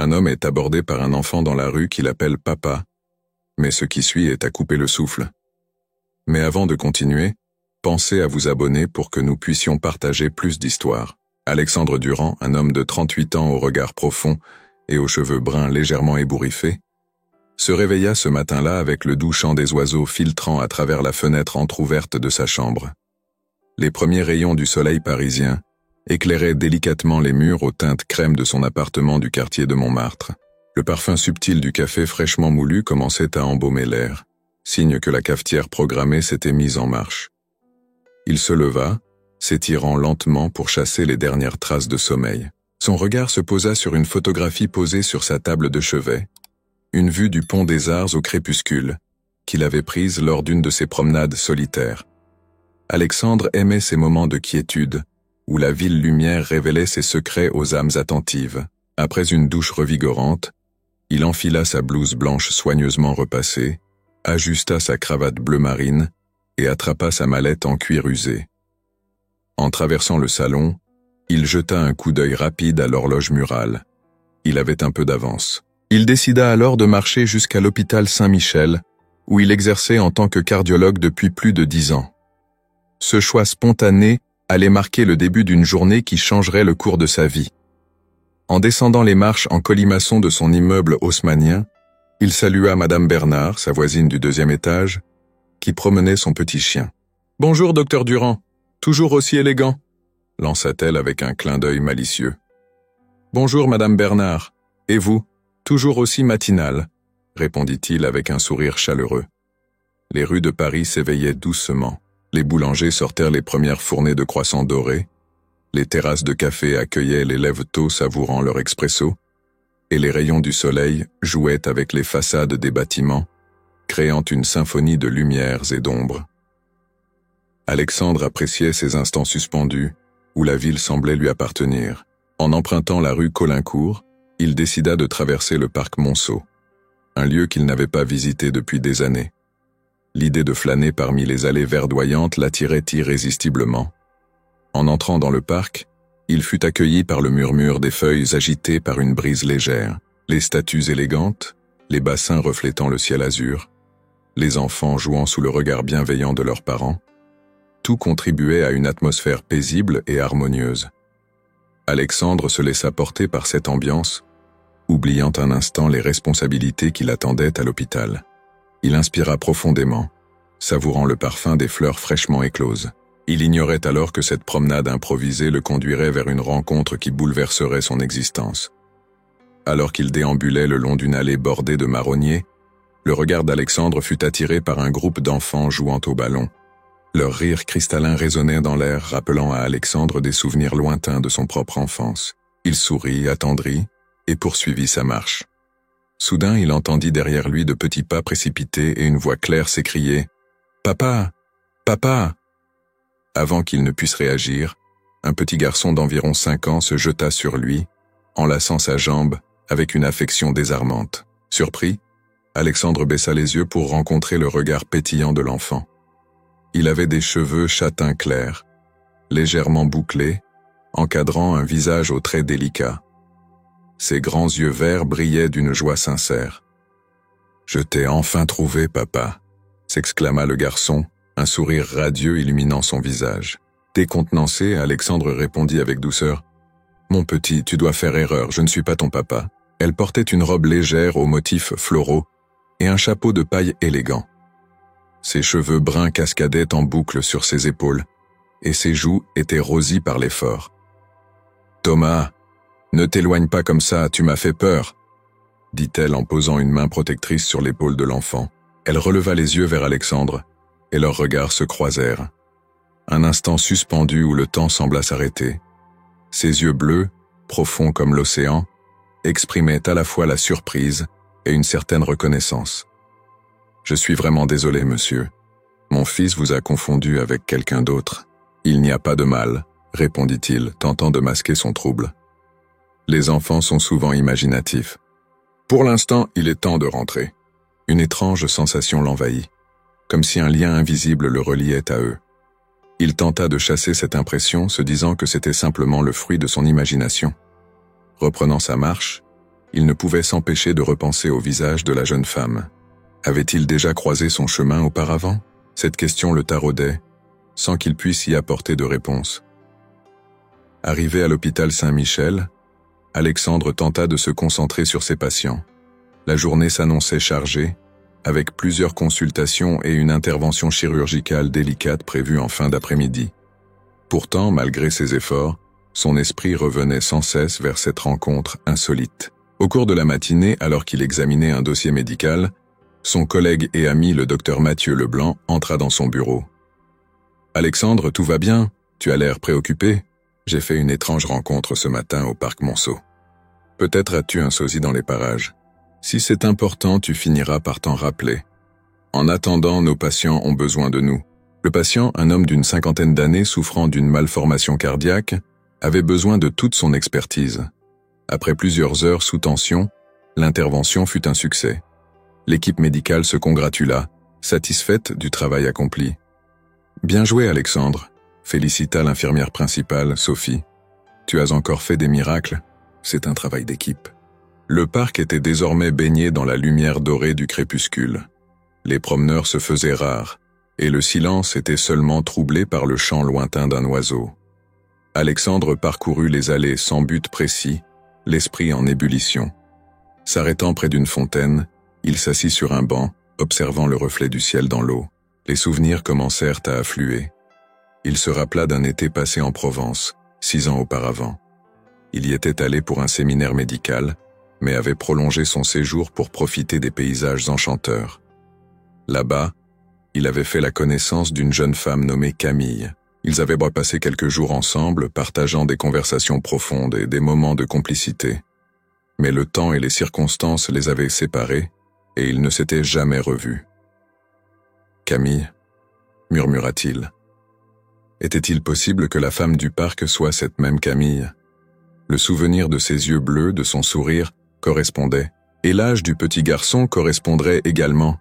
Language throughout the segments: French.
Un homme est abordé par un enfant dans la rue qui l'appelle papa, mais ce qui suit est à couper le souffle. Mais avant de continuer, pensez à vous abonner pour que nous puissions partager plus d'histoires. Alexandre Durand, un homme de 38 ans au regard profond et aux cheveux bruns légèrement ébouriffés, se réveilla ce matin-là avec le doux chant des oiseaux filtrant à travers la fenêtre entr'ouverte de sa chambre. Les premiers rayons du soleil parisien éclairaient délicatement les murs aux teintes crème de son appartement du quartier de Montmartre. Le parfum subtil du café fraîchement moulu commençait à embaumer l'air, signe que la cafetière programmée s'était mise en marche. Il se leva, s'étirant lentement pour chasser les dernières traces de sommeil. Son regard se posa sur une photographie posée sur sa table de chevet, une vue du pont des Arts au crépuscule, qu'il avait prise lors d'une de ses promenades solitaires. Alexandre aimait ces moments de quiétude, où la ville lumière révélait ses secrets aux âmes attentives. Après une douche revigorante, il enfila sa blouse blanche soigneusement repassée, ajusta sa cravate bleu marine et attrapa sa mallette en cuir usé. En traversant le salon, il jeta un coup d'œil rapide à l'horloge murale. Il avait un peu d'avance. Il décida alors de marcher jusqu'à l'hôpital Saint-Michel, où il exerçait en tant que cardiologue depuis plus de 10 ans. Ce choix spontané allait marquer le début d'une journée qui changerait le cours de sa vie. En descendant les marches en colimaçon de son immeuble haussmannien, il salua Madame Bernard, sa voisine du 2e étage, qui promenait son petit chien. « Bonjour, docteur Durand, toujours aussi élégant » lança-t-elle avec un clin d'œil malicieux. « Bonjour, Madame Bernard, et vous, toujours aussi matinale » répondit-il avec un sourire chaleureux. Les rues de Paris s'éveillaient doucement. Les boulangers sortèrent les premières fournées de croissants dorés, les terrasses de café accueillaient les lève-tôt savourant leur expresso, et les rayons du soleil jouaient avec les façades des bâtiments, créant une symphonie de lumières et d'ombres. Alexandre appréciait ces instants suspendus, où la ville semblait lui appartenir. En empruntant la rue Caulaincourt, il décida de traverser le parc Monceau, un lieu qu'il n'avait pas visité depuis des années. L'idée de flâner parmi les allées verdoyantes l'attirait irrésistiblement. En entrant dans le parc, il fut accueilli par le murmure des feuilles agitées par une brise légère, les statues élégantes, les bassins reflétant le ciel azur, les enfants jouant sous le regard bienveillant de leurs parents. Tout contribuait à une atmosphère paisible et harmonieuse. Alexandre se laissa porter par cette ambiance, oubliant un instant les responsabilités qui l'attendaient à l'hôpital. Il inspira profondément, savourant le parfum des fleurs fraîchement écloses. Il ignorait alors que cette promenade improvisée le conduirait vers une rencontre qui bouleverserait son existence. Alors qu'il déambulait le long d'une allée bordée de marronniers, le regard d'Alexandre fut attiré par un groupe d'enfants jouant au ballon. Leur rire cristallin résonnait dans l'air, rappelant à Alexandre des souvenirs lointains de son propre enfance. Il sourit, attendrit, et poursuivit sa marche. Soudain, il entendit derrière lui de petits pas précipités et une voix claire s'écrier « Papa! Papa !» Avant qu'il ne puisse réagir, un petit garçon d'environ 5 ans se jeta sur lui, enlaçant sa jambe avec une affection désarmante. Surpris, Alexandre baissa les yeux pour rencontrer le regard pétillant de l'enfant. Il avait des cheveux châtain clair, légèrement bouclés, encadrant un visage aux traits délicats. Ses grands yeux verts brillaient d'une joie sincère. « Je t'ai enfin trouvé, papa !» s'exclama le garçon, un sourire radieux illuminant son visage. Décontenancé, Alexandre répondit avec douceur « Mon petit, tu dois faire erreur, je ne suis pas ton papa. » Elle portait une robe légère aux motifs floraux et un chapeau de paille élégant. Ses cheveux bruns cascadaient en boucle sur ses épaules, et ses joues étaient rosies par l'effort. « Thomas, ne t'éloigne pas comme ça, tu m'as fait peur !» dit-elle en posant une main protectrice sur l'épaule de l'enfant. Elle releva les yeux vers Alexandre, et leurs regards se croisèrent. Un instant suspendu où le temps sembla s'arrêter. Ses yeux bleus, profonds comme l'océan, exprimaient à la fois la surprise et une certaine reconnaissance. « Je suis vraiment désolé, monsieur. Mon fils vous a confondu avec quelqu'un d'autre. Il n'y a pas de mal, » répondit-il, tentant de masquer son trouble. Les enfants sont souvent imaginatifs. Pour l'instant, il est temps de rentrer. Une étrange sensation l'envahit, comme si un lien invisible le reliait à eux. Il tenta de chasser cette impression, se disant que c'était simplement le fruit de son imagination. Reprenant sa marche, il ne pouvait s'empêcher de repenser au visage de la jeune femme. Avait-il déjà croisé son chemin auparavant? Cette question le taraudait, sans qu'il puisse y apporter de réponse. Arrivé à l'hôpital Saint-Michel, Alexandre tenta de se concentrer sur ses patients. La journée s'annonçait chargée, avec plusieurs consultations et une intervention chirurgicale délicate prévue en fin d'après-midi. Pourtant, malgré ses efforts, son esprit revenait sans cesse vers cette rencontre insolite. Au cours de la matinée, alors qu'il examinait un dossier médical, son collègue et ami le docteur Mathieu Leblanc entra dans son bureau. « Alexandre, tout va bien? Tu as l'air préoccupé? J'ai fait une étrange rencontre ce matin au parc Monceau. Peut-être as-tu un sosie dans les parages. Si c'est important, tu finiras par t'en rappeler. En attendant, nos patients ont besoin de nous. » Le patient, un homme d'une 50aine d'années souffrant d'une malformation cardiaque, avait besoin de toute son expertise. Après plusieurs heures sous tension, l'intervention fut un succès. L'équipe médicale se congratula, satisfaite du travail accompli. « Bien joué, Alexandre », félicita l'infirmière principale, Sophie. « Tu as encore fait des miracles, c'est un travail d'équipe. » Le parc était désormais baigné dans la lumière dorée du crépuscule. Les promeneurs se faisaient rares, et le silence était seulement troublé par le chant lointain d'un oiseau. Alexandre parcourut les allées sans but précis, l'esprit en ébullition. S'arrêtant près d'une fontaine, il s'assit sur un banc, observant le reflet du ciel dans l'eau. Les souvenirs commencèrent à affluer. Il se rappela d'un été passé en Provence, 6 ans auparavant. Il y était allé pour un séminaire médical, mais avait prolongé son séjour pour profiter des paysages enchanteurs. Là-bas, il avait fait la connaissance d'une jeune femme nommée Camille. Ils avaient passé quelques jours ensemble, partageant des conversations profondes et des moments de complicité. Mais le temps et les circonstances les avaient séparés, et ils ne s'étaient jamais revus. « Camille » murmura-t-il. Était-il possible que la femme du parc soit cette même Camille? Le souvenir de ses yeux bleus, de son sourire, correspondait, et l'âge du petit garçon correspondrait également.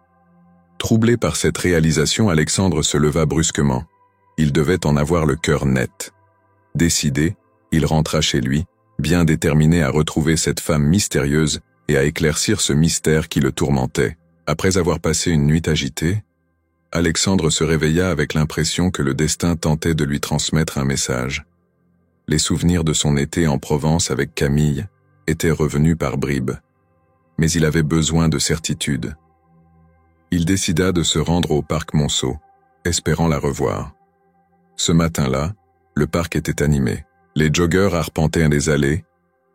Troublé par cette réalisation, Alexandre se leva brusquement. Il devait en avoir le cœur net. Décidé, il rentra chez lui, bien déterminé à retrouver cette femme mystérieuse et à éclaircir ce mystère qui le tourmentait. Après avoir passé une nuit agitée, Alexandre se réveilla avec l'impression que le destin tentait de lui transmettre un message. Les souvenirs de son été en Provence avec Camille étaient revenus par bribes, mais il avait besoin de certitude. Il décida de se rendre au parc Monceau, espérant la revoir. Ce matin-là, le parc était animé. Les joggeurs arpentaient les allées,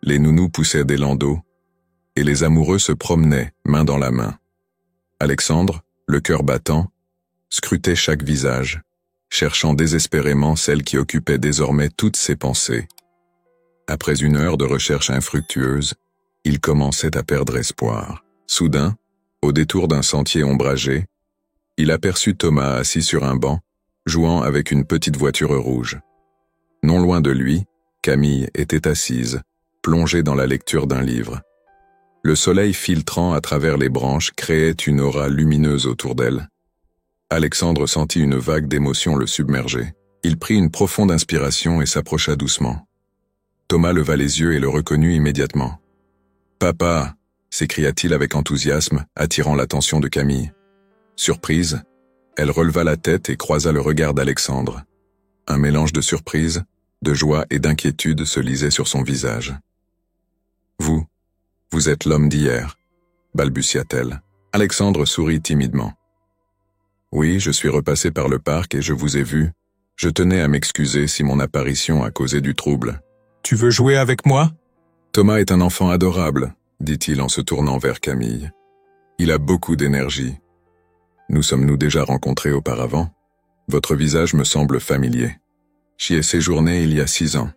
les nounous poussaient des landaux, et les amoureux se promenaient, main dans la main. Alexandre, le cœur battant, scrutait chaque visage, cherchant désespérément celle qui occupait désormais toutes ses pensées. Après une heure de recherche infructueuse, il commençait à perdre espoir. Soudain, au détour d'un sentier ombragé, il aperçut Thomas assis sur un banc, jouant avec une petite voiture rouge. Non loin de lui, Camille était assise, plongée dans la lecture d'un livre. Le soleil filtrant à travers les branches créait une aura lumineuse autour d'elle. Alexandre sentit une vague d'émotion le submerger. Il prit une profonde inspiration et s'approcha doucement. Thomas leva les yeux et le reconnut immédiatement. « Papa !» s'écria-t-il avec enthousiasme, attirant l'attention de Camille. Surprise, elle releva la tête et croisa le regard d'Alexandre. Un mélange de surprise, de joie et d'inquiétude se lisait sur son visage. « Vous êtes l'homme d'hier » balbutia-t-elle. Alexandre sourit timidement. « Oui, je suis repassé par le parc et je vous ai vu. Je tenais à m'excuser si mon apparition a causé du trouble. »« Tu veux jouer avec moi ?» ?»« Thomas est un enfant adorable, » dit-il en se tournant vers Camille. « Il a beaucoup d'énergie. Nous sommes-nous déjà rencontrés auparavant? Votre visage me semble familier. J'y ai séjourné il y a 6 ans.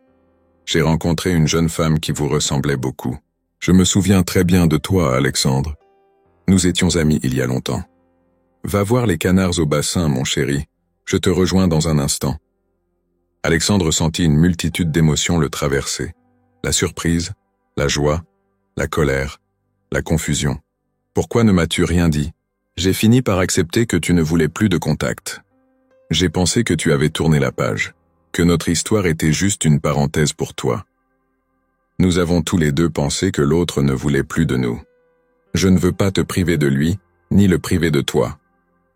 J'ai rencontré une jeune femme qui vous ressemblait beaucoup. Je me souviens très bien de toi, Alexandre. Nous étions amis il y a longtemps. Va voir les canards au bassin, mon chéri. Je te rejoins dans un instant. » Alexandre sentit une multitude d'émotions le traverser. La surprise, la joie, la colère, la confusion. « Pourquoi ne m'as-tu rien dit? J'ai fini par accepter que tu ne voulais plus de contact. J'ai pensé que tu avais tourné la page, que notre histoire était juste une parenthèse pour toi. Nous avons tous les deux pensé que l'autre ne voulait plus de nous. Je ne veux pas te priver de lui, ni le priver de toi.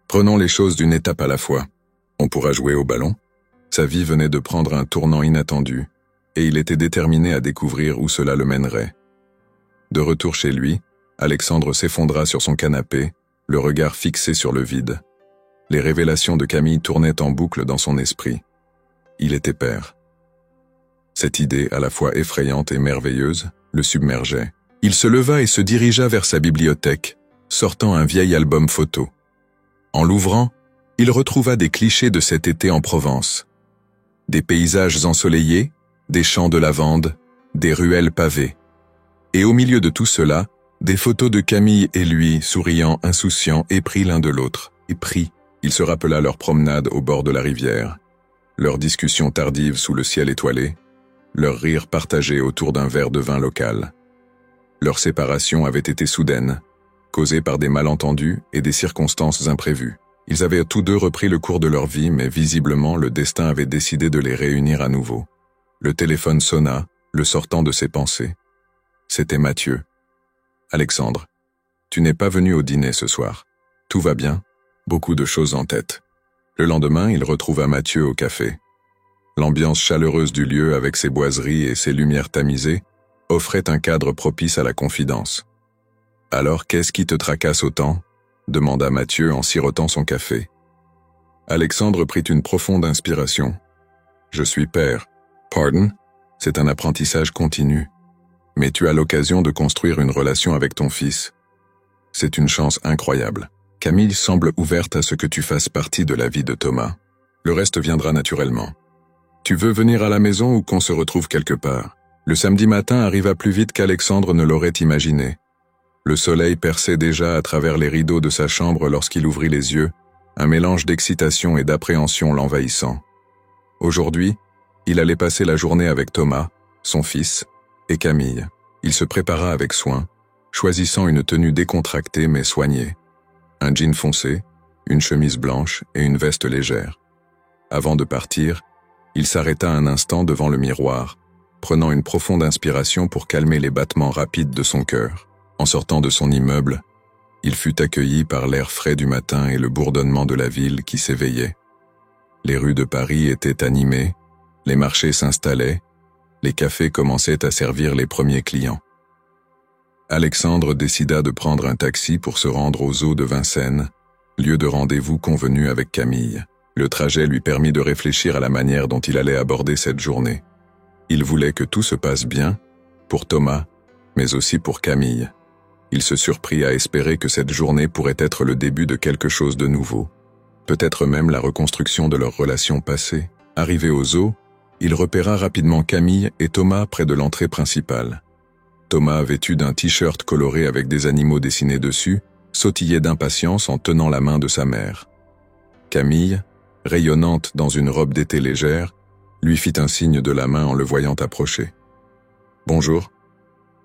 Prenons les choses d'une étape à la fois. On pourra jouer au ballon. Sa vie venait de prendre un tournant inattendu, et il était déterminé à découvrir où cela le mènerait. De retour chez lui, Alexandre s'effondra sur son canapé, le regard fixé sur le vide. Les révélations de Camille tournaient en boucle dans son esprit. Il était père. Cette idée, à la fois effrayante et merveilleuse, le submergeait. Il se leva et se dirigea vers sa bibliothèque, sortant un vieil album photo. En l'ouvrant, il retrouva des clichés de cet été en Provence. Des paysages ensoleillés, des champs de lavande, des ruelles pavées. Et au milieu de tout cela, des photos de Camille et lui, souriant, insouciants, épris l'un de l'autre. Épris. Il se rappela leur promenade au bord de la rivière, leurs discussions tardives sous le ciel étoilé, leur rire partagé autour d'un verre de vin local. Leur séparation avait été soudaine, causée par des malentendus et des circonstances imprévues. Ils avaient tous deux repris le cours de leur vie, mais visiblement le destin avait décidé de les réunir à nouveau. Le téléphone sonna, le sortant de ses pensées. C'était Mathieu. « Alexandre, tu n'es pas venu au dîner ce soir. Tout va bien ? Beaucoup de choses en tête. » Le lendemain, il retrouva Mathieu au café. L'ambiance chaleureuse du lieu avec ses boiseries et ses lumières tamisées offrait un cadre propice à la confidence. « Alors, qu'est-ce qui te tracasse autant ?» demanda Mathieu en sirotant son café. Alexandre prit une profonde inspiration. « Je suis père. Pardon ? C'est un apprentissage continu. Mais tu as l'occasion de construire une relation avec ton fils. C'est une chance incroyable. Camille semble ouverte à ce que tu fasses partie de la vie de Thomas. Le reste viendra naturellement. Tu veux venir à la maison ou qu'on se retrouve quelque part ? » Le samedi matin arriva plus vite qu'Alexandre ne l'aurait imaginé. Le soleil perçait déjà à travers les rideaux de sa chambre lorsqu'il ouvrit les yeux, un mélange d'excitation et d'appréhension l'envahissant. Aujourd'hui, il allait passer la journée avec Thomas, son fils, et Camille. Il se prépara avec soin, choisissant une tenue décontractée mais soignée. Un jean foncé, une chemise blanche et une veste légère. Avant de partir, il s'arrêta un instant devant le miroir, prenant une profonde inspiration pour calmer les battements rapides de son cœur. En sortant de son immeuble, il fut accueilli par l'air frais du matin et le bourdonnement de la ville qui s'éveillait. Les rues de Paris étaient animées, les marchés s'installaient, les cafés commençaient à servir les premiers clients. Alexandre décida de prendre un taxi pour se rendre aux eaux de Vincennes, lieu de rendez-vous convenu avec Camille. Le trajet lui permit de réfléchir à la manière dont il allait aborder cette journée. Il voulait que tout se passe bien, pour Thomas, mais aussi pour Camille. Il se surprit à espérer que cette journée pourrait être le début de quelque chose de nouveau. Peut-être même la reconstruction de leur relation passée. Arrivé aux eaux, il repéra rapidement Camille et Thomas près de l'entrée principale. Thomas, vêtu d'un t-shirt coloré avec des animaux dessinés dessus, sautillait d'impatience en tenant la main de sa mère. Camille, rayonnante dans une robe d'été légère, lui fit un signe de la main en le voyant approcher. « Bonjour »,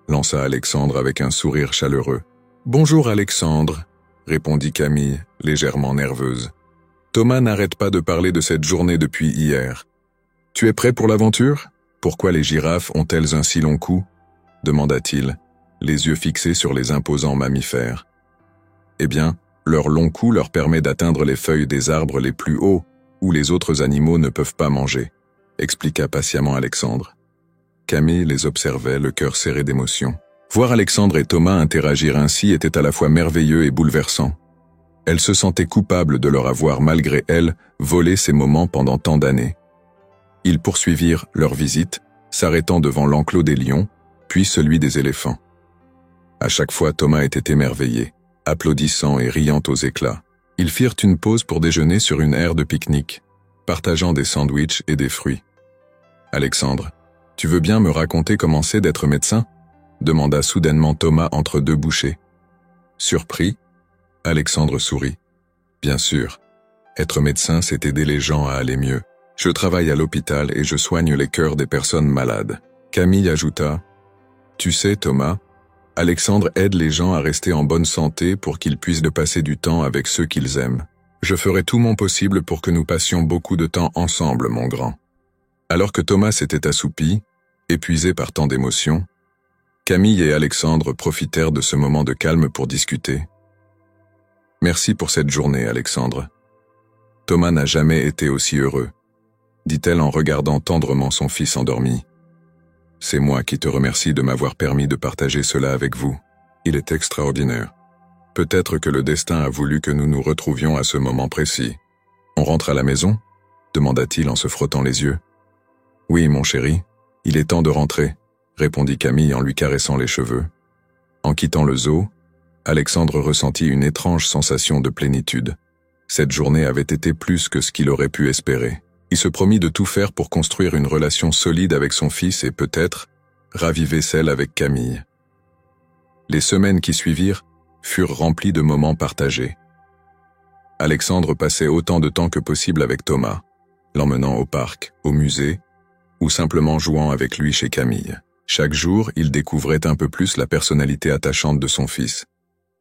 lança Alexandre avec un sourire chaleureux. « Bonjour Alexandre », répondit Camille, légèrement nerveuse. « Thomas n'arrête pas de parler de cette journée depuis hier. Tu es prêt pour l'aventure ? Pourquoi les girafes ont-elles un si long cou ? Demanda-t-il, les yeux fixés sur les imposants mammifères. Eh bien, leur long cou leur permet d'atteindre les feuilles des arbres les plus hauts, où les autres animaux ne peuvent pas manger, expliqua patiemment Alexandre. Camille les observait, le cœur serré d'émotion. Voir Alexandre et Thomas interagir ainsi était à la fois merveilleux et bouleversant. Elle se sentait coupable de leur avoir, malgré elle, volé ces moments pendant tant d'années. Ils poursuivirent leur visite, s'arrêtant devant l'enclos des lions, puis celui des éléphants. À chaque fois, Thomas était émerveillé, applaudissant et riant aux éclats. Ils firent une pause pour déjeuner sur une aire de pique-nique, partageant des sandwichs et des fruits. « Alexandre, tu veux bien me raconter comment c'est d'être médecin ?» demanda soudainement Thomas entre deux bouchées. Surpris, Alexandre sourit. « Bien sûr, être médecin, c'est aider les gens à aller mieux. Je travaille à l'hôpital et je soigne les cœurs des personnes malades. » Camille ajouta, « Tu sais, Thomas, Alexandre aide les gens à rester en bonne santé pour qu'ils puissent passer du temps avec ceux qu'ils aiment. Je ferai tout mon possible pour que nous passions beaucoup de temps ensemble, mon grand. » Alors que Thomas s'était assoupi, Épuisés par tant d'émotions, Camille et Alexandre profitèrent de ce moment de calme pour discuter. « Merci pour cette journée, Alexandre. Thomas n'a jamais été aussi heureux, » dit-elle en regardant tendrement son fils endormi. « C'est moi qui te remercie de m'avoir permis de partager cela avec vous. Il est extraordinaire. Peut-être que le destin a voulu que nous nous retrouvions à ce moment précis. On rentre à la maison ?» demanda-t-il en se frottant les yeux. « Oui, mon chéri, il est temps de rentrer », répondit Camille en lui caressant les cheveux. En quittant le zoo, Alexandre ressentit une étrange sensation de plénitude. Cette journée avait été plus que ce qu'il aurait pu espérer. Il se promit de tout faire pour construire une relation solide avec son fils et peut-être raviver celle avec Camille. Les semaines qui suivirent furent remplies de moments partagés. Alexandre passait autant de temps que possible avec Thomas, l'emmenant au parc, au musée, ou simplement jouant avec lui chez Camille. Chaque jour, il découvrait un peu plus la personnalité attachante de son fils,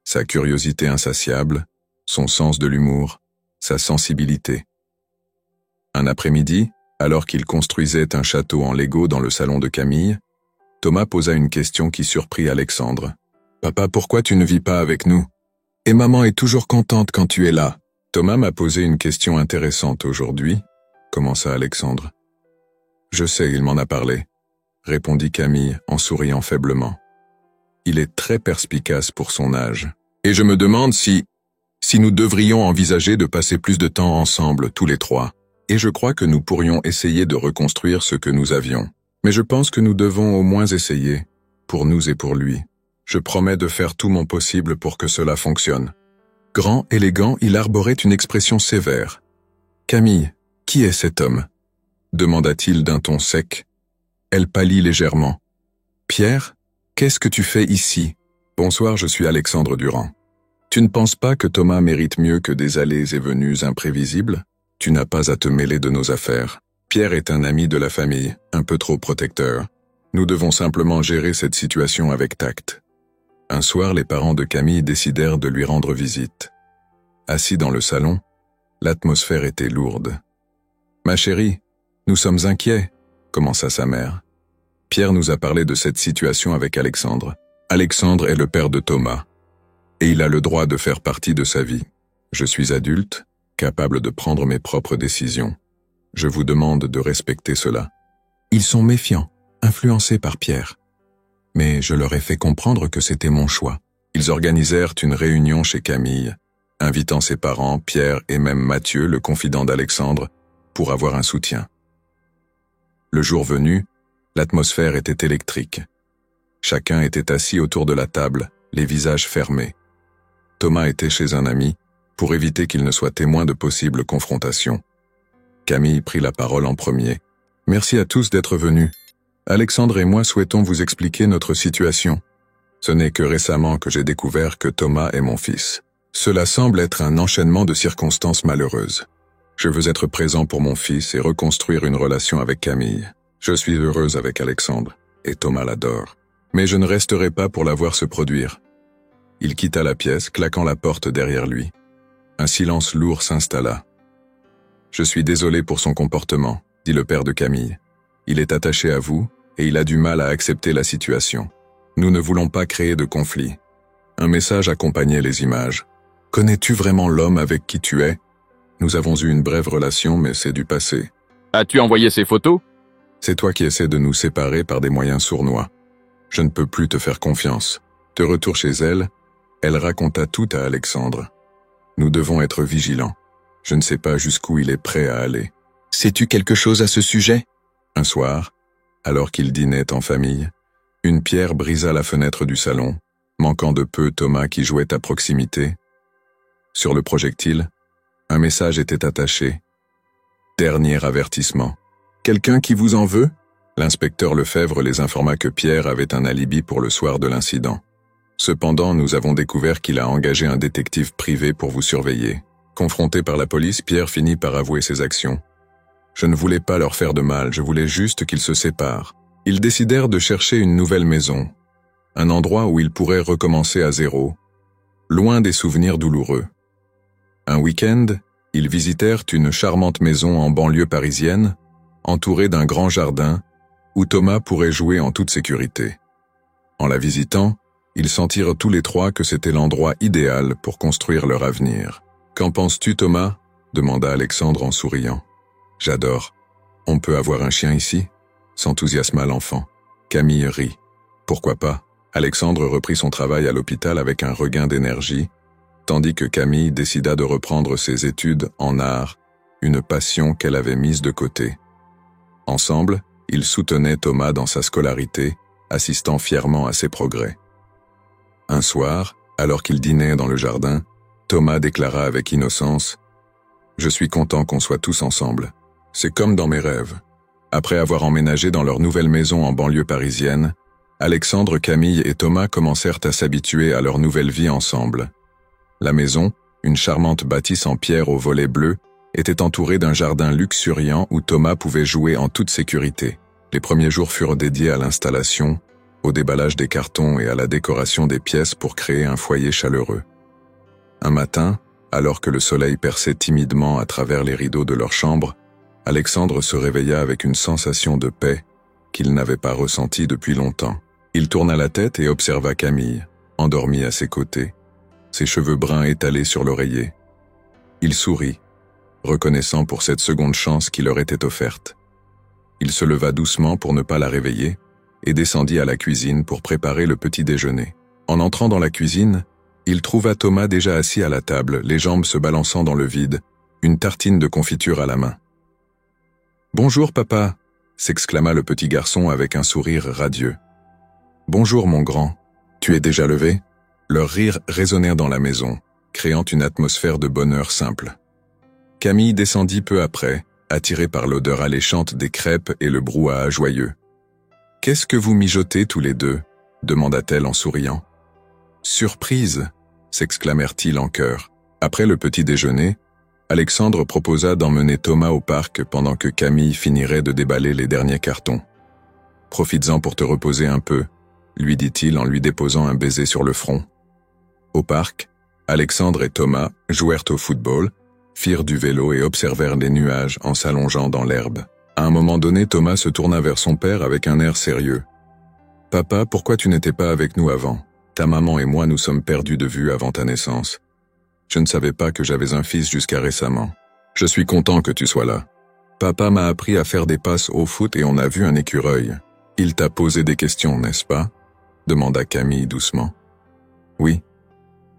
sa curiosité insatiable, son sens de l'humour, sa sensibilité. Un après-midi, alors qu'il construisait un château en Lego dans le salon de Camille, Thomas posa une question qui surprit Alexandre. « Papa, pourquoi tu ne vis pas avec nous? Et maman est toujours contente quand tu es là. » Thomas m'a posé une question intéressante aujourd'hui, commença Alexandre. « Je sais, il m'en a parlé, » répondit Camille en souriant faiblement. « Il est très perspicace pour son âge. Et je me demande si nous devrions envisager de passer plus de temps ensemble, tous les trois. Et je crois que nous pourrions essayer de reconstruire ce que nous avions. Mais je pense que nous devons au moins essayer, pour nous et pour lui. Je promets de faire tout mon possible pour que cela fonctionne. » Grand, élégant, il arborait une expression sévère. « Camille, qui est cet homme ?» demanda-t-il d'un ton sec. Elle pâlit légèrement. « Pierre, qu'est-ce que tu fais ici ?»« Bonsoir, je suis Alexandre Durand. Tu ne penses pas que Thomas mérite mieux que des allées et venues imprévisibles ? Tu n'as pas à te mêler de nos affaires. Pierre est un ami de la famille, un peu trop protecteur. Nous devons simplement gérer cette situation avec tact. » Un soir, les parents de Camille décidèrent de lui rendre visite. Assis dans le salon, l'atmosphère était lourde. « Ma chérie, nous sommes inquiets, » commença sa mère. Pierre nous a parlé de cette situation avec Alexandre. Alexandre est le père de Thomas, et il a le droit de faire partie de sa vie. Je suis adulte, capable de prendre mes propres décisions. Je vous demande de respecter cela. Ils sont méfiants, influencés par Pierre. Mais je leur ai fait comprendre que c'était mon choix. Ils organisèrent une réunion chez Camille, invitant ses parents, Pierre et même Mathieu, le confident d'Alexandre, pour avoir un soutien. Le jour venu, l'atmosphère était électrique. Chacun était assis autour de la table, les visages fermés. Thomas était chez un ami, pour éviter qu'il ne soit témoin de possibles confrontations. Camille prit la parole en premier. « Merci à tous d'être venus. Alexandre et moi souhaitons vous expliquer notre situation. Ce n'est que récemment que j'ai découvert que Thomas est mon fils. Cela semble être un enchaînement de circonstances malheureuses. Je veux être présent pour mon fils et reconstruire une relation avec Camille. Je suis heureuse avec Alexandre, et Thomas l'adore. Mais je ne resterai pas pour la voir se produire. » Il quitta la pièce, claquant la porte derrière lui. Un silence lourd s'installa. « Je suis désolé pour son comportement, » dit le père de Camille. « Il est attaché à vous, et il a du mal à accepter la situation. Nous ne voulons pas créer de conflit. » Un message accompagnait les images. « Connais-tu vraiment l'homme avec qui tu es ? Nous avons eu une brève relation, mais c'est du passé. »« As-tu envoyé ces photos ?»« C'est toi qui essaies de nous séparer par des moyens sournois. Je ne peux plus te faire confiance. » De retour chez elle, elle raconta tout à Alexandre. « Nous devons être vigilants. Je ne sais pas jusqu'où il est prêt à aller. »« Sais-tu quelque chose à ce sujet ?» Un soir, alors qu'ils dînaient en famille, une pierre brisa la fenêtre du salon, manquant de peu Thomas qui jouait à proximité. Sur le projectile, un message était attaché. « Dernier avertissement. Quelqu'un qui vous en veut ?» L'inspecteur Lefebvre les informa que Pierre avait un alibi pour le soir de l'incident. Cependant, nous avons découvert qu'il a engagé un détective privé pour vous surveiller. Confronté par la police, Pierre finit par avouer ses actions. « Je ne voulais pas leur faire de mal, je voulais juste qu'ils se séparent. » Ils décidèrent de chercher une nouvelle maison, un endroit où ils pourraient recommencer à zéro, loin des souvenirs douloureux. Un week-end, ils visitèrent une charmante maison en banlieue parisienne, entourée d'un grand jardin, où Thomas pourrait jouer en toute sécurité. En la visitant, ils sentirent tous les trois que c'était l'endroit idéal pour construire leur avenir. « Qu'en penses-tu, Thomas » demanda Alexandre en souriant. « J'adore. On peut avoir un chien ici » s'enthousiasma l'enfant. Camille rit. « Pourquoi pas ?» Alexandre reprit son travail à l'hôpital avec un regain d'énergie, tandis que Camille décida de reprendre ses études en art, une passion qu'elle avait mise de côté. Ensemble, ils soutenaient Thomas dans sa scolarité, assistant fièrement à ses progrès. Un soir, alors qu'ils dînaient dans le jardin, Thomas déclara avec innocence « Je suis content qu'on soit tous ensemble. C'est comme dans mes rêves. » Après avoir emménagé dans leur nouvelle maison en banlieue parisienne, Alexandre, Camille et Thomas commencèrent à s'habituer à leur nouvelle vie ensemble. La maison, une charmante bâtisse en pierre aux volets bleus, était entourée d'un jardin luxuriant où Thomas pouvait jouer en toute sécurité. Les premiers jours furent dédiés à l'installation, au déballage des cartons et à la décoration des pièces pour créer un foyer chaleureux. Un matin, alors que le soleil perçait timidement à travers les rideaux de leur chambre, Alexandre se réveilla avec une sensation de paix qu'il n'avait pas ressentie depuis longtemps. Il tourna la tête et observa Camille, endormie à ses côtés, ses cheveux bruns étalés sur l'oreiller. Il sourit, reconnaissant pour cette seconde chance qui leur était offerte. Il se leva doucement pour ne pas la réveiller et descendit à la cuisine pour préparer le petit déjeuner. En entrant dans la cuisine, il trouva Thomas déjà assis à la table, les jambes se balançant dans le vide, une tartine de confiture à la main. « Bonjour, papa !» s'exclama le petit garçon avec un sourire radieux. « Bonjour, mon grand. Tu es déjà levé ?» Leurs rires résonnèrent dans la maison, créant une atmosphère de bonheur simple. Camille descendit peu après, attirée par l'odeur alléchante des crêpes et le brouhaha joyeux. « Qu'est-ce que vous mijotez tous les deux » demanda-t-elle en souriant. « Surprise !» s'exclamèrent-ils en chœur. Après le petit déjeuner, Alexandre proposa d'emmener Thomas au parc pendant que Camille finirait de déballer les derniers cartons. « Profites-en pour te reposer un peu » lui dit-il en lui déposant un baiser sur le front. Au parc, Alexandre et Thomas jouèrent au football, firent du vélo et observèrent les nuages en s'allongeant dans l'herbe. À un moment donné, Thomas se tourna vers son père avec un air sérieux. « Papa, pourquoi tu n'étais pas avec nous avant ? Ta maman et moi nous sommes perdus de vue avant ta naissance. Je ne savais pas que j'avais un fils jusqu'à récemment. Je suis content que tu sois là. Papa m'a appris à faire des passes au foot et on a vu un écureuil. Il t'a posé des questions, n'est-ce pas ? Demanda Camille doucement. Oui.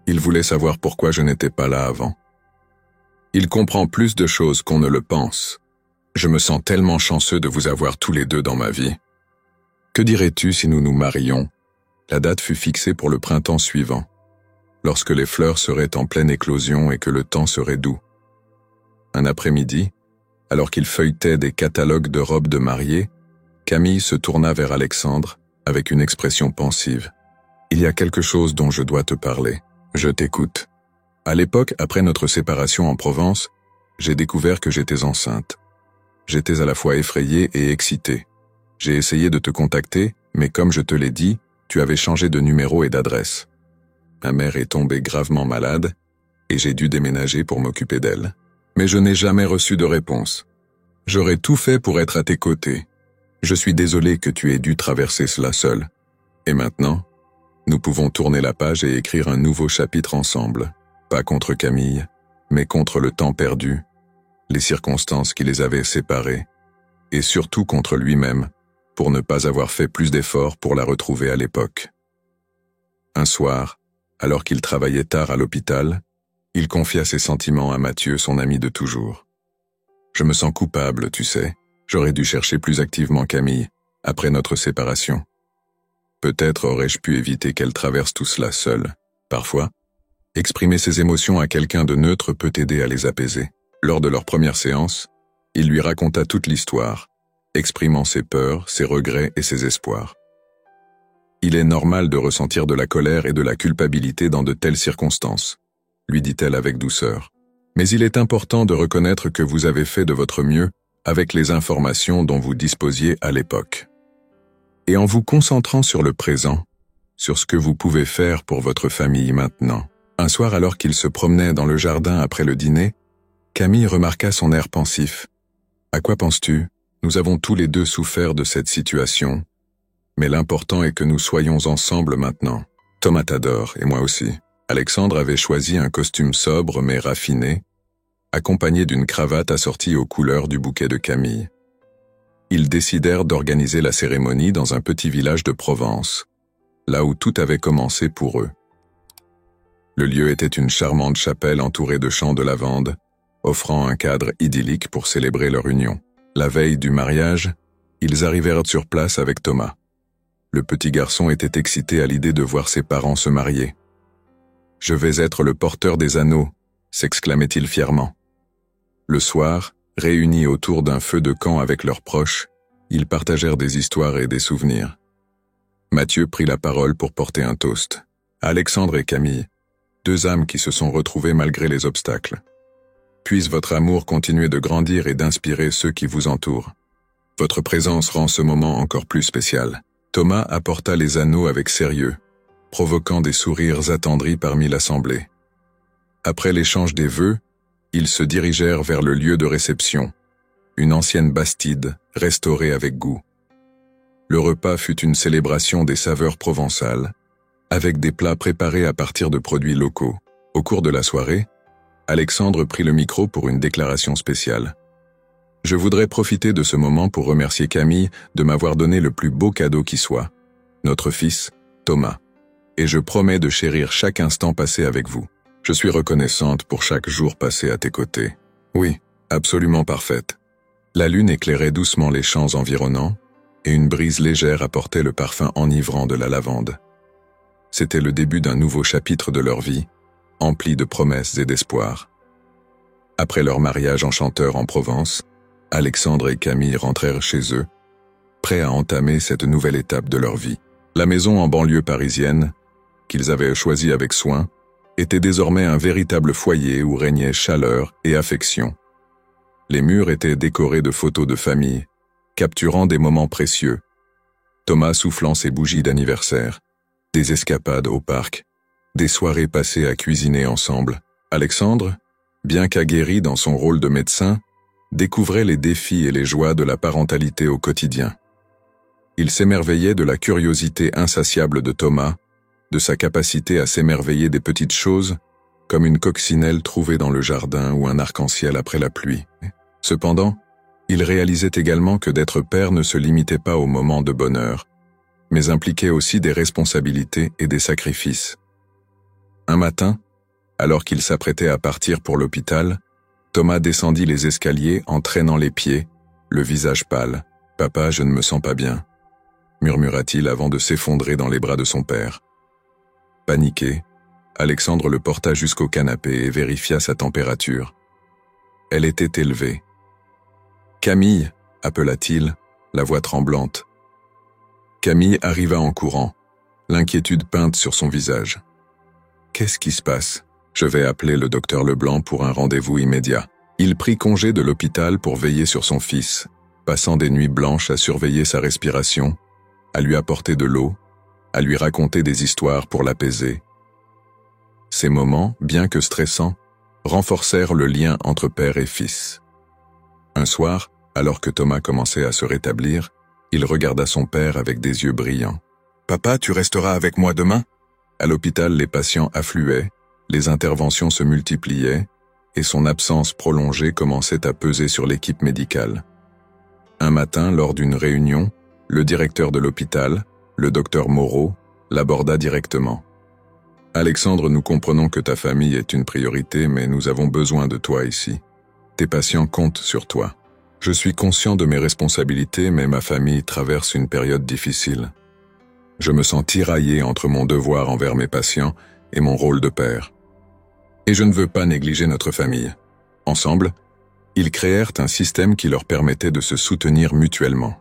Il voulait savoir pourquoi je n'étais pas là avant. Il comprend plus de choses qu'on ne le pense. Je me sens tellement chanceux de vous avoir tous les deux dans ma vie. Que dirais-tu si nous nous marions ? La date fut fixée pour le printemps suivant, lorsque les fleurs seraient en pleine éclosion et que le temps serait doux. Un après-midi, alors qu'il feuilletait des catalogues de robes de mariée, Camille se tourna vers Alexandre avec une expression pensive. « Il y a quelque chose dont je dois te parler. Je t'écoute. À l'époque, après notre séparation en Provence, j'ai découvert que j'étais enceinte. J'étais à la fois effrayé et excité. J'ai essayé de te contacter, mais comme je te l'ai dit, tu avais changé de numéro et d'adresse. Ma mère est tombée gravement malade et j'ai dû déménager pour m'occuper d'elle. Mais je n'ai jamais reçu de réponse. J'aurais tout fait pour être à tes côtés. Je suis désolé que tu aies dû traverser cela seul. Et maintenant, nous pouvons tourner la page et écrire un nouveau chapitre ensemble. Pas contre Camille, mais contre le temps perdu, les circonstances qui les avaient séparés, et surtout contre lui-même, pour ne pas avoir fait plus d'efforts pour la retrouver à l'époque. Un soir, alors qu'il travaillait tard à l'hôpital, il confia ses sentiments à Mathieu, son ami de toujours. « Je me sens coupable, tu sais. J'aurais dû chercher plus activement Camille, après notre séparation. Peut-être aurais-je pu éviter qu'elle traverse tout cela seule. Parfois, exprimer ses émotions à quelqu'un de neutre peut aider à les apaiser. » Lors de leur première séance, il lui raconta toute l'histoire, exprimant ses peurs, ses regrets et ses espoirs. « Il est normal de ressentir de la colère et de la culpabilité dans de telles circonstances, » lui dit-elle avec douceur. « Mais il est important de reconnaître que vous avez fait de votre mieux avec les informations dont vous disposiez à l'époque. Et en vous concentrant sur le présent, sur ce que vous pouvez faire pour votre famille maintenant. » Un soir, alors qu'il se promenait dans le jardin après le dîner, Camille remarqua son air pensif. « À quoi penses-tu » Nous avons tous les deux souffert de cette situation, mais l'important est que nous soyons ensemble maintenant. Thomas t'adore, et moi aussi. Alexandre avait choisi un costume sobre mais raffiné, accompagné d'une cravate assortie aux couleurs du bouquet de Camille. Ils décidèrent d'organiser la cérémonie dans un petit village de Provence, là où tout avait commencé pour eux. Le lieu était une charmante chapelle entourée de champs de lavande, offrant un cadre idyllique pour célébrer leur union. La veille du mariage, ils arrivèrent sur place avec Thomas. Le petit garçon était excité à l'idée de voir ses parents se marier. « Je vais être le porteur des anneaux », s'exclamait-il fièrement. Le soir, réunis autour d'un feu de camp avec leurs proches, ils partagèrent des histoires et des souvenirs. Mathieu prit la parole pour porter un toast. Alexandre et Camille, deux âmes qui se sont retrouvées malgré les obstacles. Puisse votre amour continuer de grandir et d'inspirer ceux qui vous entourent. Votre présence rend ce moment encore plus spécial. Thomas apporta les anneaux avec sérieux, provoquant des sourires attendris parmi l'assemblée. Après l'échange des vœux, ils se dirigèrent vers le lieu de réception, une ancienne bastide restaurée avec goût. Le repas fut une célébration des saveurs provençales, avec des plats préparés à partir de produits locaux. Au cours de la soirée, Alexandre prit le micro pour une déclaration spéciale. « Je voudrais profiter de ce moment pour remercier Camille de m'avoir donné le plus beau cadeau qui soit, notre fils, Thomas. Et je promets de chérir chaque instant passé avec vous. Je suis reconnaissante pour chaque jour passé à tes côtés. Oui, absolument parfaite. » La lune éclairait doucement les champs environnants, et une brise légère apportait le parfum enivrant de la lavande. C'était le début d'un nouveau chapitre de leur vie, empli de promesses et d'espoir. Après leur mariage enchanteur en Provence, Alexandre et Camille rentrèrent chez eux, prêts à entamer cette nouvelle étape de leur vie. La maison en banlieue parisienne, qu'ils avaient choisie avec soin, était désormais un véritable foyer où régnait chaleur et affection. Les murs étaient décorés de photos de famille, capturant des moments précieux. Thomas soufflant ses bougies d'anniversaire, des escapades au parc, des soirées passées à cuisiner ensemble. Alexandre, bien qu'aguerri dans son rôle de médecin, découvrait les défis et les joies de la parentalité au quotidien. Il s'émerveillait de la curiosité insatiable de Thomas, de sa capacité à s'émerveiller des petites choses, comme une coccinelle trouvée dans le jardin ou un arc-en-ciel après la pluie. Cependant, il réalisait également que d'être père ne se limitait pas aux moments de bonheur, mais impliquait aussi des responsabilités et des sacrifices. Un matin, alors qu'il s'apprêtait à partir pour l'hôpital, Thomas descendit les escaliers en traînant les pieds, le visage pâle. « Papa, je ne me sens pas bien », murmura-t-il avant de s'effondrer dans les bras de son père. Paniqué, Alexandre le porta jusqu'au canapé et vérifia sa température. Elle était élevée. « Camille !» appela-t-il, la voix tremblante. Camille arriva en courant, l'inquiétude peinte sur son visage. « Qu'est-ce qui se passe ? Je vais appeler le docteur Leblanc pour un rendez-vous immédiat. » Il prit congé de l'hôpital pour veiller sur son fils, passant des nuits blanches à surveiller sa respiration, à lui apporter de l'eau, à lui raconter des histoires pour l'apaiser. Ces moments, bien que stressants, renforcèrent le lien entre père et fils. Un soir, alors que Thomas commençait à se rétablir, il regarda son père avec des yeux brillants. « Papa, tu resteras avec moi demain ?» À l'hôpital, les patients affluaient, les interventions se multipliaient, et son absence prolongée commençait à peser sur l'équipe médicale. Un matin, lors d'une réunion, le directeur de l'hôpital, le docteur Moreau, l'aborda directement. « Alexandre, nous comprenons que ta famille est une priorité, mais nous avons besoin de toi ici. Tes patients comptent sur toi. Je suis conscient de mes responsabilités, mais ma famille traverse une période difficile. Je me sens tiraillé entre mon devoir envers mes patients et mon rôle de père. Et je ne veux pas négliger notre famille. » Ensemble, ils créèrent un système qui leur permettait de se soutenir mutuellement.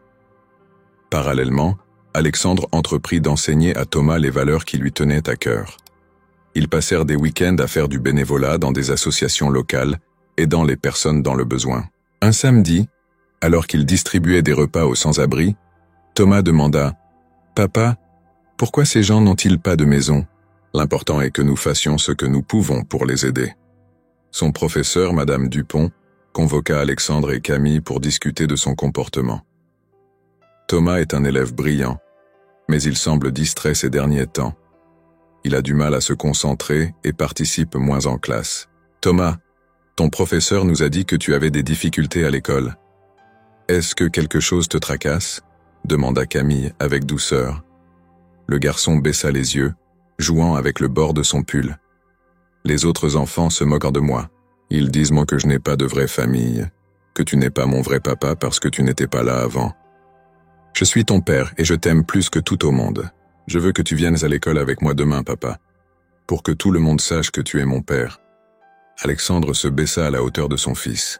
Parallèlement, Alexandre entreprit d'enseigner à Thomas les valeurs qui lui tenaient à cœur. Ils passèrent des week-ends à faire du bénévolat dans des associations locales, aidant les personnes dans le besoin. Un samedi, alors qu'ils distribuaient des repas aux sans-abri, Thomas demanda « Papa, pourquoi ces gens n'ont-ils pas de maison ? L'important est que nous fassions ce que nous pouvons pour les aider. » Son professeur, Madame Dupont, convoqua Alexandre et Camille pour discuter de son comportement. Thomas est un élève brillant, mais il semble distrait ces derniers temps. Il a du mal à se concentrer et participe moins en classe. Thomas, ton professeur nous a dit que tu avais des difficultés à l'école. Est-ce que quelque chose te tracasse ? Demanda Camille avec douceur. Le garçon baissa les yeux, jouant avec le bord de son pull. Les autres enfants se moquent de moi. Ils disent moi que je n'ai pas de vraie famille, que tu n'es pas mon vrai papa parce que tu n'étais pas là avant. Je suis ton père et je t'aime plus que tout au monde. Je veux que tu viennes à l'école avec moi demain, papa, pour que tout le monde sache que tu es mon père. Alexandre se baissa à la hauteur de son fils.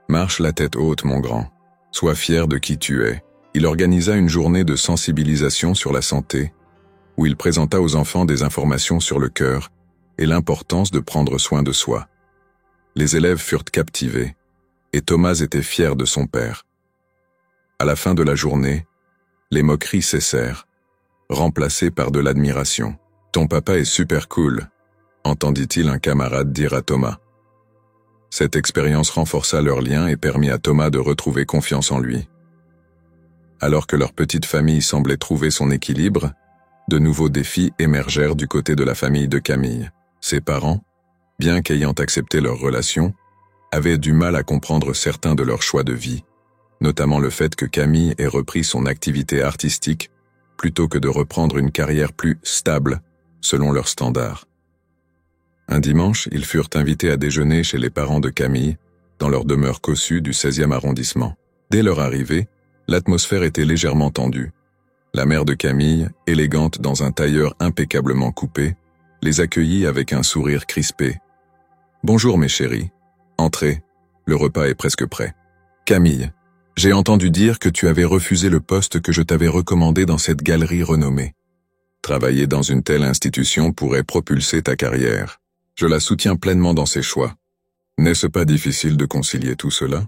Marche la tête haute, mon grand. Sois fier de qui tu es. Il organisa une journée de sensibilisation sur la santé, où il présenta aux enfants des informations sur le cœur et l'importance de prendre soin de soi. Les élèves furent captivés, et Thomas était fier de son père. À la fin de la journée, les moqueries cessèrent, remplacées par de l'admiration. « Ton papa est super cool », entendit-il un camarade dire à Thomas. Cette expérience renforça leur lien et permit à Thomas de retrouver confiance en lui. Alors que leur petite famille semblait trouver son équilibre, de nouveaux défis émergèrent du côté de la famille de Camille. Ses parents, bien qu'ayant accepté leur relation, avaient du mal à comprendre certains de leurs choix de vie, notamment le fait que Camille ait repris son activité artistique plutôt que de reprendre une carrière plus stable selon leurs standards. Un dimanche, ils furent invités à déjeuner chez les parents de Camille, dans leur demeure cossue du 16e arrondissement. Dès leur arrivée, l'atmosphère était légèrement tendue. La mère de Camille, élégante dans un tailleur impeccablement coupé, les accueillit avec un sourire crispé. « Bonjour mes chéris. Entrez, le repas est presque prêt. Camille, j'ai entendu dire que tu avais refusé le poste que je t'avais recommandé dans cette galerie renommée. Travailler dans une telle institution pourrait propulser ta carrière. Je la soutiens pleinement dans ses choix. N'est-ce pas difficile de concilier tout cela ?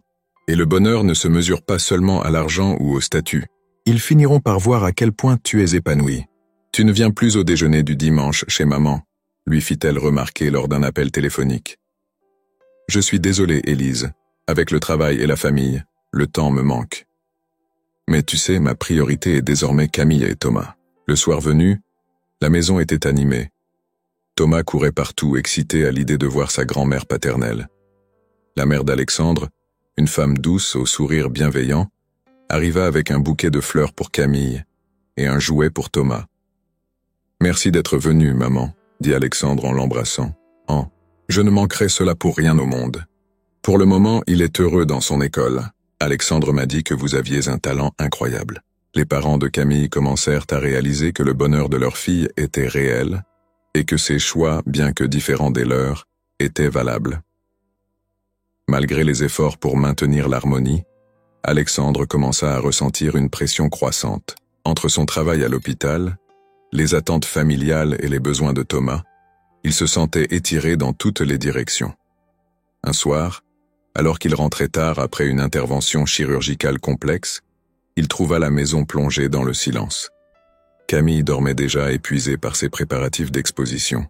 Et le bonheur ne se mesure pas seulement à l'argent ou au statut. Ils finiront par voir à quel point tu es épanoui. Tu ne viens plus au déjeuner du dimanche chez maman, lui fit-elle remarquer lors d'un appel téléphonique. Je suis désolée, Élise. Avec le travail et la famille, le temps me manque. Mais tu sais, ma priorité est désormais Camille et Thomas. Le soir venu, la maison était animée. Thomas courait partout, excité à l'idée de voir sa grand-mère paternelle. La mère d'Alexandre, une femme douce au sourire bienveillant, arriva avec un bouquet de fleurs pour Camille et un jouet pour Thomas. « Merci d'être venu, maman », dit Alexandre en l'embrassant. « Je ne manquerai cela pour rien au monde. Pour le moment, il est heureux dans son école. Alexandre m'a dit que vous aviez un talent incroyable. » Les parents de Camille commencèrent à réaliser que le bonheur de leur fille était réel et que ses choix, bien que différents des leurs, étaient valables. Malgré les efforts pour maintenir l'harmonie, Alexandre commença à ressentir une pression croissante. Entre son travail à l'hôpital, les attentes familiales et les besoins de Thomas, il se sentait étiré dans toutes les directions. Un soir, alors qu'il rentrait tard après une intervention chirurgicale complexe, il trouva la maison plongée dans le silence. Camille dormait déjà épuisée par ses préparatifs d'exposition.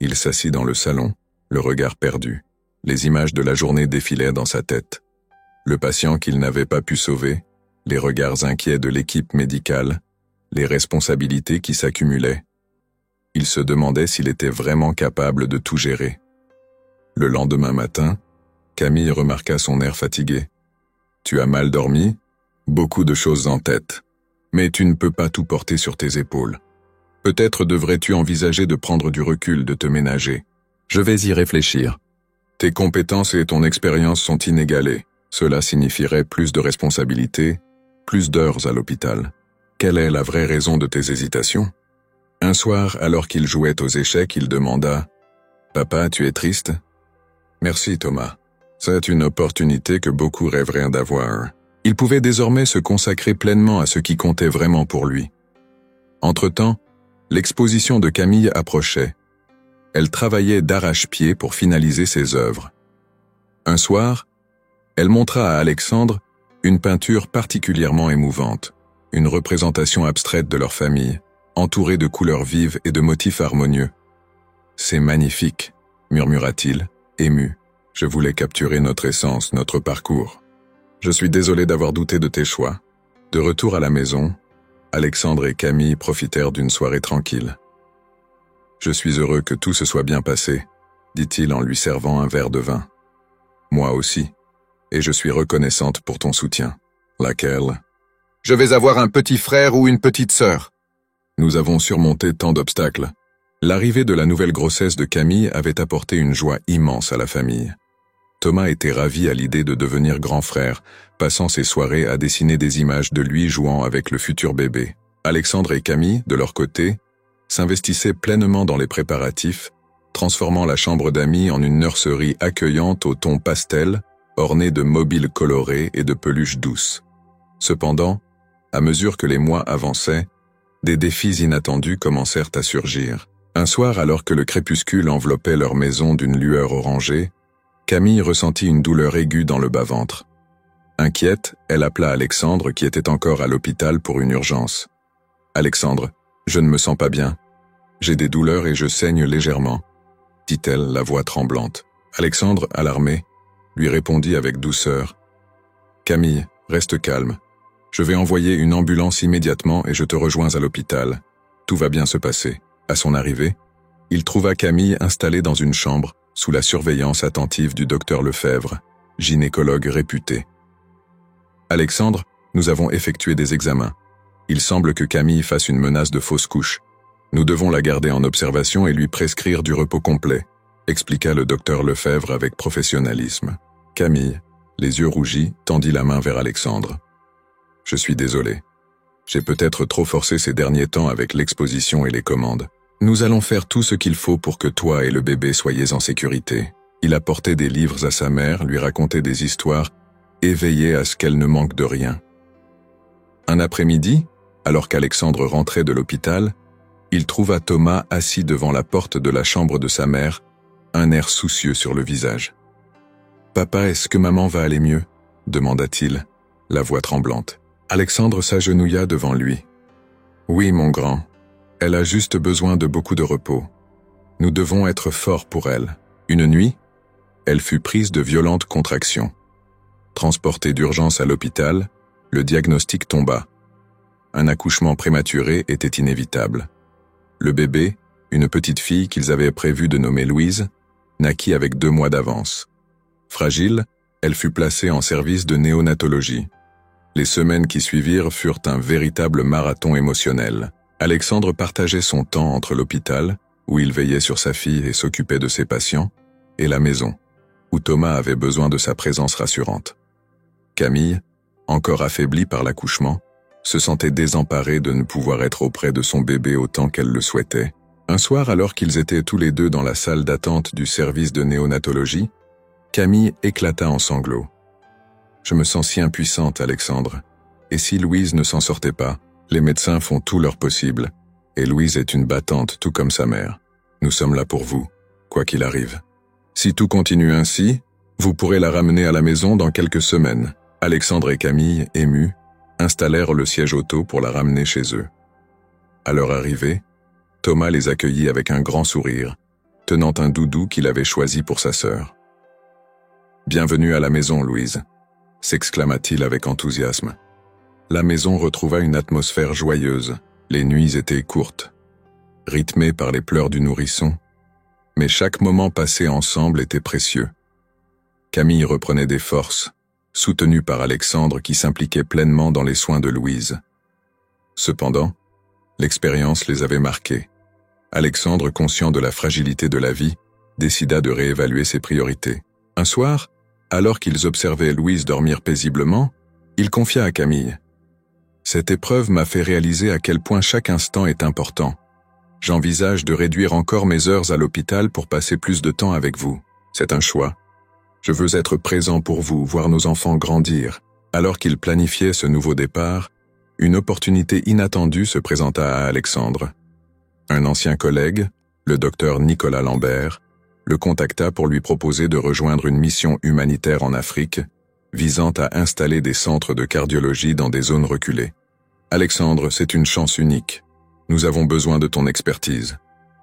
Il s'assit dans le salon, le regard perdu. Les images de la journée défilaient dans sa tête. Le patient qu'il n'avait pas pu sauver, les regards inquiets de l'équipe médicale, les responsabilités qui s'accumulaient. Il se demandait s'il était vraiment capable de tout gérer. Le lendemain matin, Camille remarqua son air fatigué. « Tu as mal dormi ? Beaucoup de choses en tête. Mais tu ne peux pas tout porter sur tes épaules. Peut-être devrais-tu envisager de prendre du recul, de te ménager. Je vais y réfléchir. Tes compétences et ton expérience sont inégalées. Cela signifierait plus de responsabilités, plus d'heures à l'hôpital. Quelle est la vraie raison de tes hésitations ? » Un soir, alors qu'il jouait aux échecs, il demanda « Papa, tu es triste ?»« Merci, Thomas. C'est une opportunité que beaucoup rêveraient d'avoir. » Il pouvait désormais se consacrer pleinement à ce qui comptait vraiment pour lui. Entre-temps, l'exposition de Camille approchait. Elle travaillait d'arrache-pied pour finaliser ses œuvres. Un soir, elle montra à Alexandre une peinture particulièrement émouvante, une représentation abstraite de leur famille, entourée de couleurs vives et de motifs harmonieux. « C'est magnifique », murmura-t-il, ému. Je voulais capturer notre essence, notre parcours. Je suis désolé d'avoir douté de tes choix. De retour à la maison, Alexandre et Camille profitèrent d'une soirée tranquille. Je suis heureux que tout se soit bien passé, dit-il en lui servant un verre de vin. Moi aussi, et je suis reconnaissante pour ton soutien. Laquelle? Je vais avoir un petit frère ou une petite sœur. Nous avons surmonté tant d'obstacles. L'arrivée de la nouvelle grossesse de Camille avait apporté une joie immense à la famille. Thomas était ravi à l'idée de devenir grand frère, passant ses soirées à dessiner des images de lui jouant avec le futur bébé. Alexandre et Camille, de leur côté, s'investissaient pleinement dans les préparatifs, transformant la chambre d'amis en une nurserie accueillante au ton pastel, ornée de mobiles colorés et de peluches douces. Cependant, à mesure que les mois avançaient, des défis inattendus commencèrent à surgir. Un soir, alors que le crépuscule enveloppait leur maison d'une lueur orangée, Camille ressentit une douleur aiguë dans le bas-ventre. Inquiète, elle appela Alexandre qui était encore à l'hôpital pour une urgence. « Alexandre, je ne me sens pas bien. J'ai des douleurs et je saigne légèrement, » dit-elle, la voix tremblante. Alexandre, alarmé, lui répondit avec douceur. « Camille, reste calme. Je vais envoyer une ambulance immédiatement et je te rejoins à l'hôpital. Tout va bien se passer. » À son arrivée, il trouva Camille installée dans une chambre, sous la surveillance attentive du docteur Lefebvre, gynécologue réputé. « Alexandre, nous avons effectué des examens. Il semble que Camille fasse une menace de fausse couche. Nous devons la garder en observation et lui prescrire du repos complet, » expliqua le docteur Lefebvre avec professionnalisme. Camille, les yeux rougis, tendit la main vers Alexandre. « Je suis désolé. J'ai peut-être trop forcé ces derniers temps avec l'exposition et les commandes. Nous allons faire tout ce qu'il faut pour que toi et le bébé soyez en sécurité. » Il apportait des livres à sa mère, lui racontait des histoires et veillait à ce qu'elle ne manque de rien. Un après-midi, alors qu'Alexandre rentrait de l'hôpital, il trouva Thomas assis devant la porte de la chambre de sa mère, un air soucieux sur le visage. « Papa, est-ce que maman va aller mieux ?» demanda-t-il, la voix tremblante. Alexandre s'agenouilla devant lui. « Oui, mon grand. Elle a juste besoin de beaucoup de repos. Nous devons être forts pour elle. » Une nuit, elle fut prise de violentes contractions. Transportée d'urgence à l'hôpital, le diagnostic tomba. Un accouchement prématuré était inévitable. Le bébé, une petite fille qu'ils avaient prévu de nommer Louise, naquit avec 2 mois d'avance. Fragile, elle fut placée en service de néonatologie. Les semaines qui suivirent furent un véritable marathon émotionnel. Alexandre partageait son temps entre l'hôpital, où il veillait sur sa fille et s'occupait de ses patients, et la maison, où Thomas avait besoin de sa présence rassurante. Camille, encore affaiblie par l'accouchement, se sentait désemparée de ne pouvoir être auprès de son bébé autant qu'elle le souhaitait. Un soir, alors qu'ils étaient tous les deux dans la salle d'attente du service de néonatologie, Camille éclata en sanglots. « Je me sens si impuissante, Alexandre. Et si Louise ne s'en sortait pas, les médecins font tout leur possible. Et Louise est une battante, tout comme sa mère. Nous sommes là pour vous, quoi qu'il arrive. Si tout continue ainsi, vous pourrez la ramener à la maison dans quelques semaines. » Alexandre et Camille, émus, installèrent le siège auto pour la ramener chez eux. À leur arrivée, Thomas les accueillit avec un grand sourire, tenant un doudou qu'il avait choisi pour sa sœur. « Bienvenue à la maison, Louise », s'exclama-t-il avec enthousiasme. La maison retrouva une atmosphère joyeuse, les nuits étaient courtes, rythmées par les pleurs du nourrisson, mais chaque moment passé ensemble était précieux. Camille reprenait des forces, soutenue par Alexandre qui s'impliquait pleinement dans les soins de Louise. Cependant, l'expérience les avait marqués. Alexandre, conscient de la fragilité de la vie, décida de réévaluer ses priorités. Un soir, alors qu'ils observaient Louise dormir paisiblement, il confia à Camille. « Cette épreuve m'a fait réaliser à quel point chaque instant est important. J'envisage de réduire encore mes heures à l'hôpital pour passer plus de temps avec vous. C'est un choix. Je veux être présent pour vous, voir nos enfants grandir. » Alors qu'il planifiait ce nouveau départ, une opportunité inattendue se présenta à Alexandre. Un ancien collègue, le docteur Nicolas Lambert, le contacta pour lui proposer de rejoindre une mission humanitaire en Afrique, visant à installer des centres de cardiologie dans des zones reculées. « Alexandre, c'est une chance unique. Nous avons besoin de ton expertise.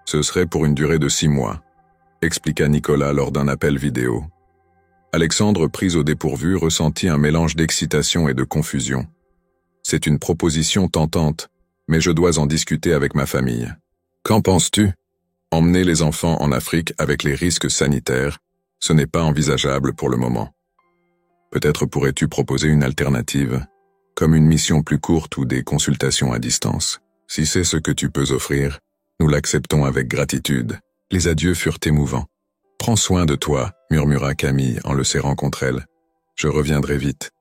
Ce serait pour une durée de 6 mois, » expliqua Nicolas lors d'un appel vidéo. Alexandre, pris au dépourvu, ressentit un mélange d'excitation et de confusion. C'est une proposition tentante, mais je dois en discuter avec ma famille. Qu'en penses-tu? Emmener les enfants en Afrique avec les risques sanitaires, ce n'est pas envisageable pour le moment. Peut-être pourrais-tu proposer une alternative, comme une mission plus courte ou des consultations à distance. Si c'est ce que tu peux offrir, nous l'acceptons avec gratitude. Les adieux furent émouvants. Prends soin de toi, murmura Camille en le serrant contre elle. Je reviendrai vite.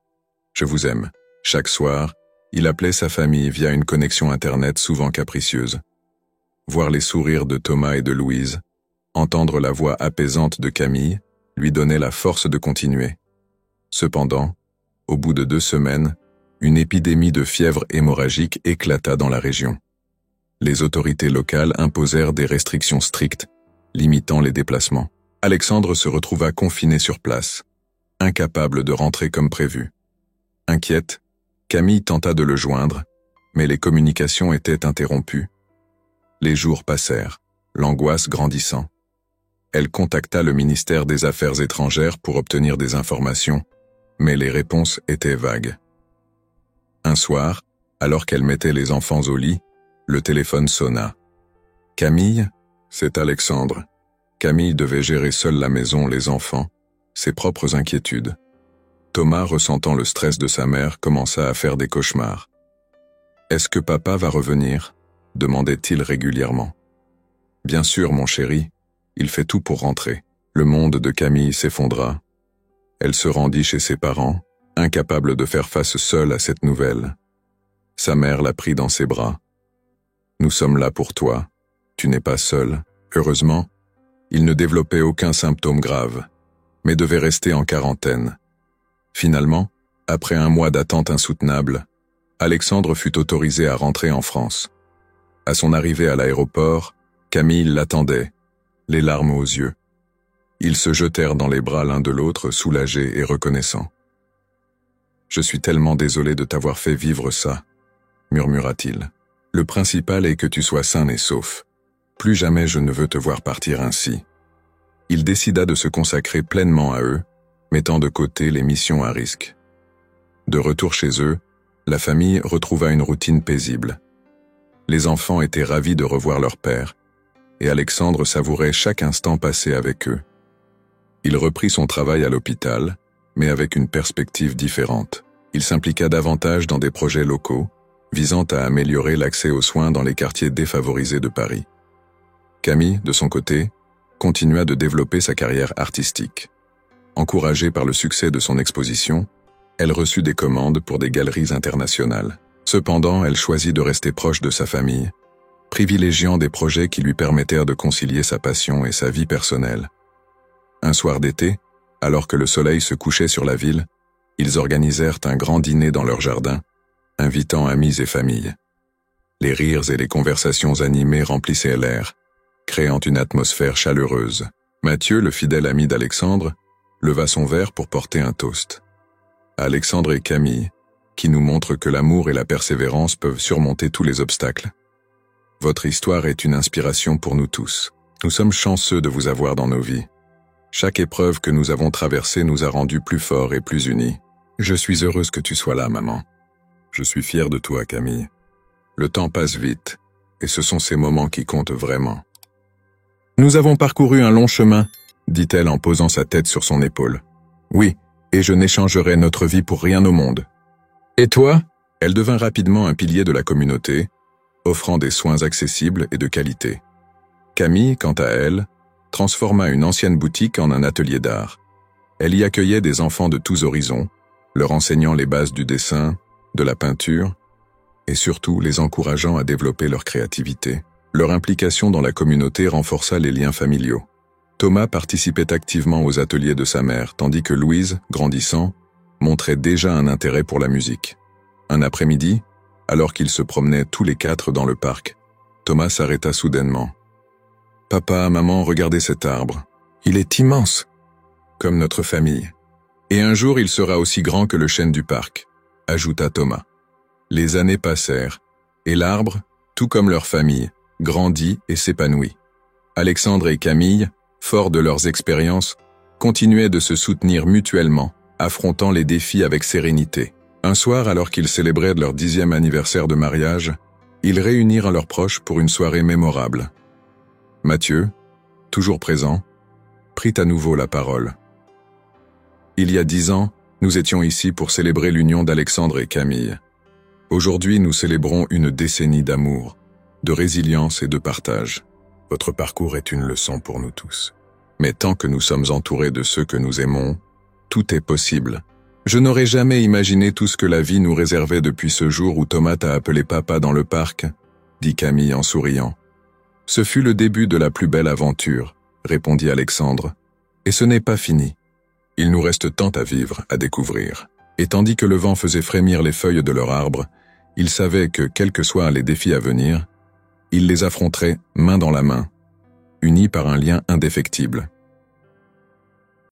Je vous aime. Chaque soir, il appelait sa famille via une connexion Internet souvent capricieuse. Voir les sourires de Thomas et de Louise, entendre la voix apaisante de Camille, lui donnait la force de continuer. Cependant, au bout de 2 semaines, une épidémie de fièvre hémorragique éclata dans la région. Les autorités locales imposèrent des restrictions strictes, limitant les déplacements. Alexandre se retrouva confiné sur place, incapable de rentrer comme prévu. Inquiète, Camille tenta de le joindre, mais les communications étaient interrompues. Les jours passèrent, l'angoisse grandissant. Elle contacta le ministère des Affaires étrangères pour obtenir des informations, mais les réponses étaient vagues. Un soir, alors qu'elle mettait les enfants au lit, le téléphone sonna. « Camille, c'est Alexandre. » Camille devait gérer seule la maison, les enfants, ses propres inquiétudes. Thomas, ressentant le stress de sa mère, commença à faire des cauchemars. « Est-ce que papa va revenir ?» demandait-il régulièrement. « Bien sûr, mon chéri, il fait tout pour rentrer. » Le monde de Camille s'effondra. Elle se rendit chez ses parents, incapable de faire face seule à cette nouvelle. Sa mère la prit dans ses bras. « Nous sommes là pour toi. Tu n'es pas seul. » Heureusement, il ne développait aucun symptôme grave, mais devait rester en quarantaine. Finalement, après un mois d'attente insoutenable, Alexandre fut autorisé à rentrer en France. À son arrivée à l'aéroport, Camille l'attendait, les larmes aux yeux. Ils se jetèrent dans les bras l'un de l'autre, soulagés et reconnaissants. « Je suis tellement désolé de t'avoir fait vivre ça, » murmura-t-il. « Le principal est que tu sois sain et sauf. Plus jamais je ne veux te voir partir ainsi. » Il décida de se consacrer pleinement à eux, mettant de côté les missions à risque. De retour chez eux, la famille retrouva une routine paisible. Les enfants étaient ravis de revoir leur père, et Alexandre savourait chaque instant passé avec eux. Il reprit son travail à l'hôpital, mais avec une perspective différente. Il s'impliqua davantage dans des projets locaux, visant à améliorer l'accès aux soins dans les quartiers défavorisés de Paris. Camille, de son côté, continua de développer sa carrière artistique. Encouragée par le succès de son exposition, elle reçut des commandes pour des galeries internationales. Cependant, elle choisit de rester proche de sa famille, privilégiant des projets qui lui permettèrent de concilier sa passion et sa vie personnelle. Un soir d'été, alors que le soleil se couchait sur la ville, ils organisèrent un grand dîner dans leur jardin, invitant amis et familles. Les rires et les conversations animées remplissaient l'air, créant une atmosphère chaleureuse. Mathieu, le fidèle ami d'Alexandre, leva son verre pour porter un toast. Alexandre et Camille, qui nous montrent que l'amour et la persévérance peuvent surmonter tous les obstacles. Votre histoire est une inspiration pour nous tous. Nous sommes chanceux de vous avoir dans nos vies. Chaque épreuve que nous avons traversée nous a rendus plus forts et plus unis. Je suis heureuse que tu sois là, maman. Je suis fier de toi, Camille. Le temps passe vite, et ce sont ces moments qui comptent vraiment. Nous avons parcouru un long chemin, dit-elle en posant sa tête sur son épaule. Oui, et je n'échangerai notre vie pour rien au monde. Et toi? Elle devint rapidement un pilier de la communauté, offrant des soins accessibles et de qualité. Camille, quant à elle, transforma une ancienne boutique en un atelier d'art. Elle y accueillait des enfants de tous horizons, leur enseignant les bases du dessin, de la peinture, et surtout les encourageant à développer leur créativité. Leur implication dans la communauté renforça les liens familiaux. Thomas participait activement aux ateliers de sa mère, tandis que Louise, grandissant, montrait déjà un intérêt pour la musique. Un après-midi, alors qu'ils se promenaient tous les 4 dans le parc, Thomas s'arrêta soudainement. « Papa, maman, regardez cet arbre. Il est immense, comme notre famille. Et un jour il sera aussi grand que le chêne du parc, » ajouta Thomas. Les années passèrent, et l'arbre, tout comme leur famille, grandit et s'épanouit. Alexandre et Camille, forts de leurs expériences, continuaient de se soutenir mutuellement, affrontant les défis avec sérénité. Un soir, alors qu'ils célébraient leur 10e anniversaire de mariage, ils réunirent leurs proches pour une soirée mémorable. Mathieu, toujours présent, prit à nouveau la parole. Il y a 10 ans, nous étions ici pour célébrer l'union d'Alexandre et Camille. Aujourd'hui, nous célébrons une décennie d'amour, de résilience et de partage. Votre parcours est une leçon pour nous tous. Mais tant que nous sommes entourés de ceux que nous aimons, tout est possible. Je n'aurais jamais imaginé tout ce que la vie nous réservait depuis ce jour où Thomas t'a appelé papa dans le parc, dit Camille en souriant. Ce fut le début de la plus belle aventure, répondit Alexandre. Et ce n'est pas fini. Il nous reste tant à vivre, à découvrir. Et tandis que le vent faisait frémir les feuilles de leur arbre, ils savaient que, quels que soient les défis à venir, ils les affronteraient main dans la main, unis par un lien indéfectible.